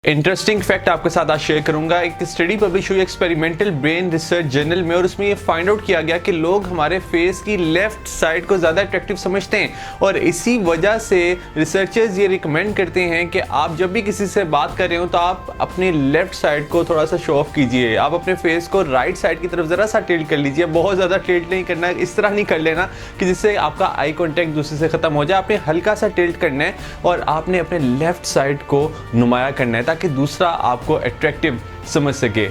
Interesting fact आपके साथ आज शेयर करूंगा। एक स्टडी पब्लिश हुई एक्सपेरिमेंटल ब्रेन रिसर्च जर्नल में और उसमें ये फाइंड आउट किया गया कि लोग हमारे फेस की लेफ्ट साइड को ज़्यादा अट्रैक्टिव समझते हैं और इसी वजह से रिसर्चर्स ये रिकमेंड करते हैं कि आप जब भी किसी से बात कर रहे हो तो आप अपने लेफ्ट साइड को थोड़ा सा शो ऑफ कीजिए। आप अपने फेस को राइट साइड की तरफ ज़रा सा टिल्ट कर लीजिए। बहुत ज़्यादा टिल्ट नहीं करना है, इस तरह नहीं कर लेना कि जिससे आपका आई कॉन्टैक्ट दूसरे से ख़त्म हो जाए। आपने हल्का सा टिल्ट करना है और आपने अपने लेफ्ट साइड को नुमाया करना है ताकि दूसरा आपको अट्रैक्टिव समझ सके।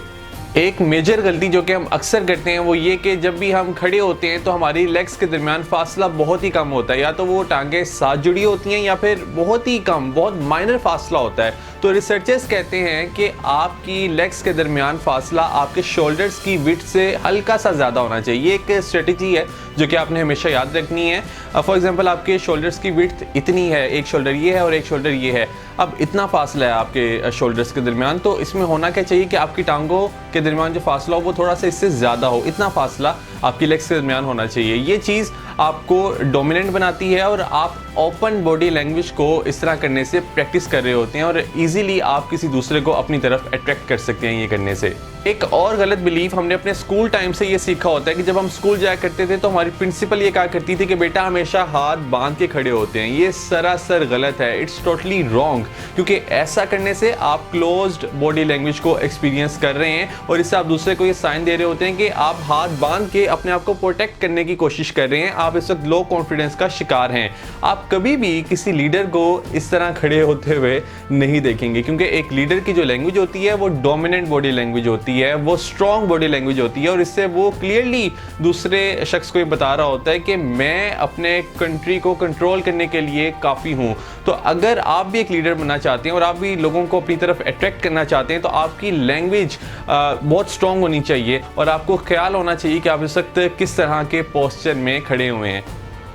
एक मेजर गलती जो कि हम अक्सर करते हैं वो ये कि जब भी हम खड़े होते हैं तो हमारी लेग्स के दरमियान फासला बहुत ही कम होता है, या तो वो टांगें साथ जुड़ी होती हैं या फिर बहुत ही कम, बहुत माइनर फासला होता है। तो रिसर्चर्स कहते हैं कि आपकी लेग्स के दरमियान फासला आपके शोल्डर्स की विड्थ से हल्का सा ज़्यादा होना चाहिए। ये एक स्ट्रेटजी है जो कि आपने हमेशा याद रखनी है। फॉर एग्जांपल आपके शोल्डर्स की विड्थ इतनी है, एक शोल्डर ये है और एक शोल्डर ये है, अब इतना फासला है आपके शोल्डर्स के दरमियान, तो इसमें होना क्या चाहिए कि आपकी टांगों के दरमियान जो फासला हो वो थोड़ा सा इससे ज़्यादा हो। इतना फासला आपकी लेग्स के दरमियान होना चाहिए। ये चीज़ आपको डोमिनेंट बनाती है और आप ओपन बॉडी लैंग्वेज को इस तरह करने से प्रैक्टिस कर रहे होते हैं और इजीली आप किसी दूसरे को अपनी तरफ अट्रैक्ट कर सकते हैं ये करने से। एक और गलत बिलीफ हमने अपने स्कूल टाइम से ये सीखा होता है कि जब हम स्कूल जाया करते थे तो हमारी प्रिंसिपल ये कहा करती थी कि बेटा हमेशा हाथ बांध के खड़े होते हैं। ये सरासर गलत है, इट्स टोटली रॉन्ग, क्योंकि ऐसा करने से आप क्लोज्ड बॉडी लैंग्वेज को एक्सपीरियंस कर रहे हैं और इससे आप दूसरे को ये साइन दे रहे होते हैं कि आप हाथ बांध के अपने आप को प्रोटेक्ट करने की कोशिश कर रहे हैं। आप इस वक्त लो कॉन्फिडेंस का शिकार हैं। आप कभी भी किसी लीडर को इस तरह खड़े होते हुए नहीं देखेंगे, क्योंकि एक लीडर की जो लैंग्वेज होती है वो डोमिनेंट बॉडी लैंग्वेज होती है, वो स्ट्रॉन्ग बॉडी लैंग्वेज होती है और इससे वो क्लियरली दूसरे शख्स को ये बता रहा होता है कि मैं अपने कंट्री को कंट्रोल करने के लिए काफ़ी हूँ। तो अगर आप भी एक लीडर बनना चाहते हैं और आप भी लोगों को अपनी तरफ अट्रैक्ट करना चाहते हैं तो आपकी लैंग्वेज बहुत स्ट्रॉन्ग होनी चाहिए और आपको ख्याल होना चाहिए कि आप इस वक्त किस तरह के पोस्चर में खड़े हुए हैं।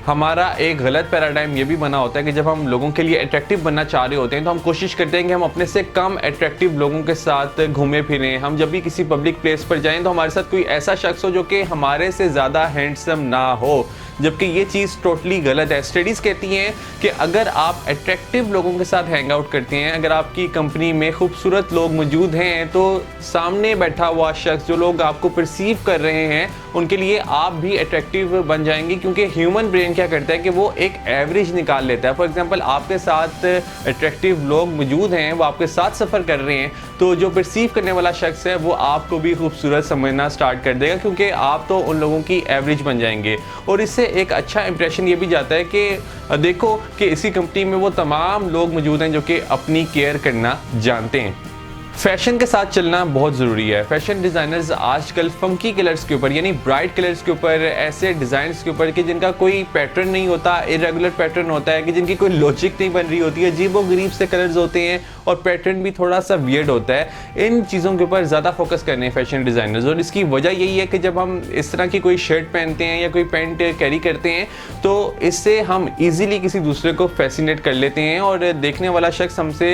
हमारा एक गलत पैराडाइम ये भी बना होता है कि जब हम लोगों के लिए अट्रैक्टिव बनना चाह रहे होते हैं तो हम कोशिश करते हैं कि हम अपने से कम अट्रैक्टिव लोगों के साथ घूमे फिरें। हम जब भी किसी पब्लिक प्लेस पर जाएं तो हमारे साथ कोई ऐसा शख्स हो जो कि हमारे से ज़्यादा हैंडसम ना हो, जबकि ये चीज़ टोटली गलत है। स्टडीज़ कहती हैं कि अगर आप अट्रैक्टिव लोगों के साथ हैंग आउट करते हैं, अगर आपकी कंपनी में खूबसूरत लोग मौजूद हैं, तो सामने बैठा हुआ शख्स, जो लोग आपको परसीव कर रहे हैं, उनके लिए आप भी अट्रैक्टिव बन जाएंगे, क्योंकि ह्यूमन ब्रेन क्या करता है कि वो एक एवरेज निकाल लेता है। फॉर एग्जांपल आपके साथ अट्रैक्टिव लोग मौजूद हैं, वो आपके साथ सफ़र कर रहे हैं, तो जो परसीव करने वाला शख्स है वो आपको भी खूबसूरत समझना स्टार्ट कर देगा, क्योंकि आप तो उन लोगों की एवरेज बन जाएंगे। और इससे एक अच्छा इंप्रेशन ये भी जाता है कि देखो कि इसी कंपनी में वो तमाम लोग मौजूद हैं जो कि अपनी केयर करना जानते हैं। फैशन के साथ चलना बहुत ज़रूरी है। फैशन डिज़ाइनर्स आजकल फंकी कलर्स के ऊपर, यानी ब्राइट कलर्स के ऊपर, ऐसे डिज़ाइंस के ऊपर कि जिनका कोई पैटर्न नहीं होता, इरेगुलर पैटर्न होता है, कि जिनकी कोई लॉजिक नहीं बन रही होती है, अजीबोगरीब से कलर्स होते हैं और पैटर्न भी थोड़ा सा वियर्ड होता है, इन चीज़ों के ऊपर ज़्यादा फोकस करने हैं फैशन डिज़ाइनर्स। और इसकी वजह यही है कि जब हम इस तरह की कोई शर्ट पहनते हैं या कोई पैंट कैरी करते हैं तो इससे हम ईज़िली किसी दूसरे को फैसिनेट कर लेते हैं और देखने वाला शख्स हमसे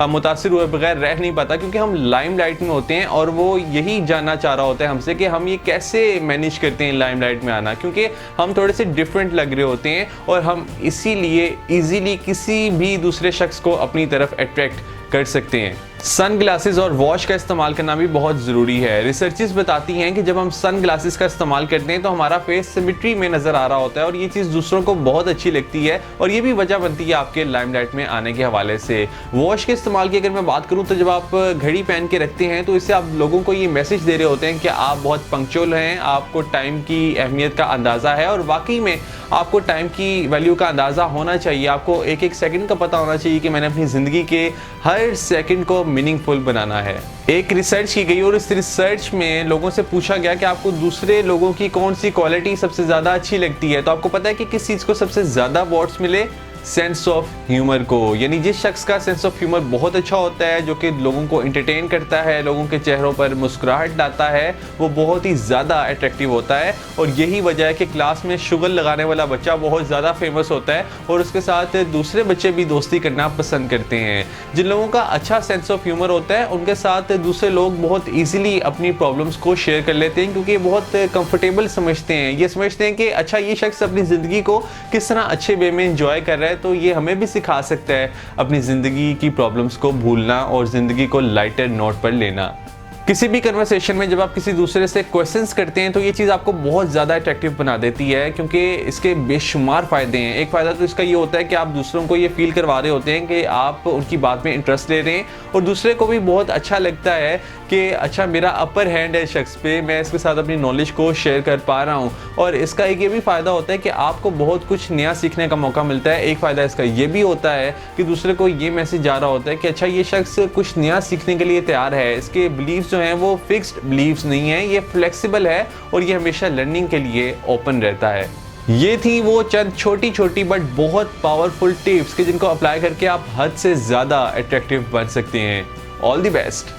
मुतासिर हुए बगैर रह नहीं पाता, क्योंकि हम लाइमलाइट में होते हैं और वो यही जानना चाह रहा होता है हमसे कि हम ये कैसे मैनेज करते हैं लाइमलाइट में आना, क्योंकि हम थोड़े से डिफरेंट लग रहे होते हैं और हम इसीलिए इजीली किसी भी दूसरे शख्स को अपनी तरफ अट्रैक्ट कर सकते हैं। सन ग्लासेस और वॉश का इस्तेमाल करना भी बहुत ज़रूरी है। रिसर्चेस बताती हैं कि जब हम सन ग्लासेस का इस्तेमाल करते हैं तो हमारा फेस सिमेट्री में नज़र आ रहा होता है और ये चीज़ दूसरों को बहुत अच्छी लगती है और ये भी वजह बनती है आपके लाइमलाइट में आने के हवाले से। वॉश के इस्तेमाल की अगर मैं बात करूँ तो जब आप घड़ी पहन के रखते हैं तो इससे आप लोगों को ये मैसेज दे रहे होते हैं कि आप बहुत पंक्चुअल हैं, आपको टाइम की अहमियत का अंदाज़ा है और वाकई में आपको टाइम की वैल्यू का अंदाज़ा होना चाहिए। आपको एक एक सेकंड का पता होना चाहिए कि मैंने अपनी ज़िंदगी के हर सेकंड को मीनिंगफुल बनाना है। एक रिसर्च की गई और इस रिसर्च में लोगों से पूछा गया कि आपको दूसरे लोगों की कौन सी क्वालिटी सबसे ज़्यादा अच्छी लगती है, तो आपको पता है कि किस चीज़ को सबसे ज़्यादा वोट्स मिले? सेंस ऑफ ह्यूमर को। यानी जिस शख्स का सेंस ऑफ ह्यूमर बहुत अच्छा होता है, जो कि लोगों को एंटरटेन करता है, लोगों के चेहरों पर मुस्कुराहट लाता है, वो बहुत ही ज़्यादा अट्रैक्टिव होता है। और यही वजह है कि क्लास में शुगर लगाने वाला बच्चा बहुत ज़्यादा फेमस होता है और उसके साथ दूसरे बच्चे भी दोस्ती करना पसंद करते हैं। जिन लोगों का अच्छा सेंस ऑफ ह्यूमर होता है उनके साथ दूसरे लोग बहुत ईजिली अपनी प्रॉब्लम्स को शेयर कर लेते हैं, क्योंकि बहुत कंफर्टेबल समझते हैं। ये समझते हैं कि अच्छा, ये शख्स अपनी ज़िंदगी को किस तरह अच्छे वे में इंजॉय कर रहा है है तो ये हमें भी सिखा सकता है अपनी ज़िंदगी की प्रॉब्लम्स को भूलना और ज़िंदगी को लाइटर नोट पर लेना। किसी भी कन्वर्सेशन में जब आप किसी दूसरे से क्वेश्चंस करते हैं तो ये चीज़ आपको बहुत ज़्यादा अट्रैक्टिव बना देती है, क्योंकि इसके बेशुमार फ़ायदे हैं। एक फ़ायदा तो इसका ये होता है कि आप दूसरों को ये फील करवा रहे होते हैं कि आप उनकी बात में इंटरेस्ट ले रहे हैं, और दूसरे को भी बहुत अच्छा लगता है कि अच्छा मेरा अपर हैंड है शख्स पे, मैं इसके साथ अपनी नॉलेज को शेयर कर पा रहा हूँ। और इसका एक ये भी फ़ायदा होता है कि आपको बहुत कुछ नया सीखने का मौका मिलता है। एक फ़ायदा इसका ये भी होता है कि दूसरे को ये मैसेज जा रहा होता है कि अच्छा ये शख्स कुछ नया सीखने के लिए तैयार है, इसके बिलीव्स जो हैं वो फिक्स्ड बिलीव्स नहीं है, ये फ्लेक्सिबल है और ये हमेशा लर्निंग के लिए ओपन रहता है। ये थी वो चंद छोटी छोटी बट बहुत पावरफुल टिप्स कि जिनको अप्लाई करके आप हद से ज़्यादा अट्रैक्टिव बन सकते हैं। All the best.